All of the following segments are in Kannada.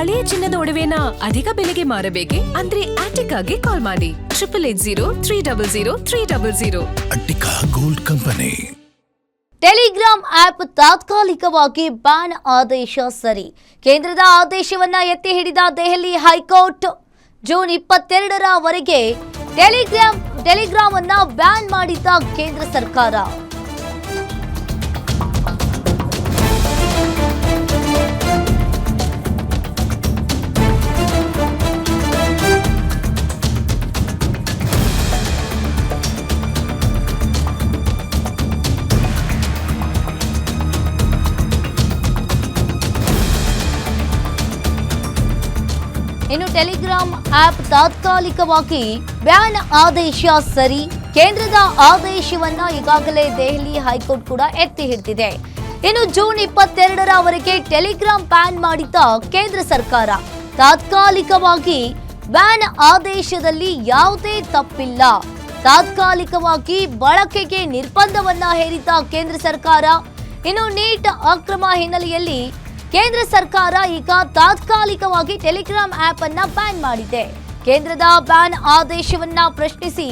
ಹಳೆಯ ಚಿನ್ನದ ಒಡವೆನ ಅಧಿಕ ಬೆಲೆಗೆ ಮಾರಬೇಕೆ? ಅಂದ್ರೆ ಆಟಿಕಾಗೆ ಕಾಲ್ ಮಾಡಿ 8880 Attica gold company. Telegram app ತಾತ್ಕಾಲಿಕವಾಗಿ ಬ್ಯಾನ್ ಆದೇಶ ಸರಿ. ಕೇಂದ್ರದ ಆದೇಶವನ್ನ ಎತ್ತಿ ಹಿಡಿದ ದೆಹಲಿ ಹೈಕೋರ್ಟ್ ಜೂನ್ 22ರವರೆಗೆ ಟೆಲಿಗ್ರಾಮ್ ಅನ್ನ ಬ್ಯಾನ್ ಮಾಡಿದ್ದ ಕೇಂದ್ರ ಸರ್ಕಾರ. ಇನ್ನು ಟೆಲಿಗ್ರಾಮ್ ಆಪ್ ತಾತ್ಕಾಲಿಕವಾಗಿ ಬ್ಯಾನ್ ಆದೇಶ ಸರಿ. ಕೇಂದ್ರದ ಆದೇಶವನ್ನ ಈಗಾಗಲೇ ದೆಹಲಿ ಹೈಕೋರ್ಟ್ ಕೂಡ ಎತ್ತಿ ಹಿಡಿದಿದೆ. ಇನ್ನು ಜೂನ್ 22ರವರೆಗೆ ಟೆಲಿಗ್ರಾಮ್ ಬ್ಯಾನ್ ಮಾಡಿದ್ದ ಕೇಂದ್ರ ಸರ್ಕಾರ ತಾತ್ಕಾಲಿಕವಾಗಿ ಬ್ಯಾನ್ ಆದೇಶದಲ್ಲಿ ಯಾವುದೇ ತಪ್ಪಿಲ್ಲ. ತಾತ್ಕಾಲಿಕವಾಗಿ ಬಳಕೆಗೆ ನಿರ್ಬಂಧವನ್ನ ಹೇರಿದ್ದ ಕೇಂದ್ರ ಸರ್ಕಾರ. ಇನ್ನು ನೀಟ್ ಅಕ್ರಮ ಹಿನ್ನೆಲೆಯಲ್ಲಿ ಕೇಂದ್ರ ಸರ್ಕಾರ ಈಗ ತಾತ್ಕಾಲಿಕವಾಗಿ ಟೆಲಿಗ್ರಾಮ್ ಆಪ್ ಅನ್ನ ಬ್ಯಾನ್ ಮಾಡಿದೆ. ಕೇಂದ್ರದ ಬ್ಯಾನ್ ಆದೇಶವನ್ನ ಪ್ರಶ್ನಿಸಿ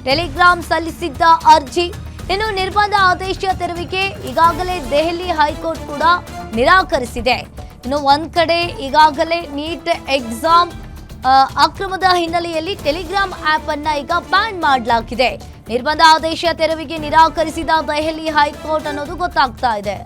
ಟೆಲಿಗ್ರಾಮ್ ಸಲ್ಲಿಸಿದ್ದ ಅರ್ಜಿ, ಇನ್ನು ನಿರ್ಬಂಧ ಆದೇಶ ತೆರವಿಗೆ ಈಗಾಗಲೇ ದೆಹಲಿ ಹೈಕೋರ್ಟ್ ಕೂಡ ನಿರಾಕರಿಸಿದೆ. ಇನ್ನು ಒಂದ್ ಕಡೆ ಈಗಾಗಲೇ ನೀಟ್ ಎಕ್ಸಾಮ್ ಅಕ್ರಮದ ಹಿನ್ನೆಲೆಯಲ್ಲಿ ಟೆಲಿಗ್ರಾಮ್ ಆಪ್ ಅನ್ನ ಈಗ ಬ್ಯಾನ್ ಮಾಡಲಾಗಿದೆ. ನಿರ್ಬಂಧ ಆದೇಶ ತೆರವಿಗೆ ನಿರಾಕರಿಸಿದ ದೆಹಲಿ ಹೈಕೋರ್ಟ್ ಅನ್ನೋದು ಗೊತ್ತಾಗ್ತಾ ಇದೆ.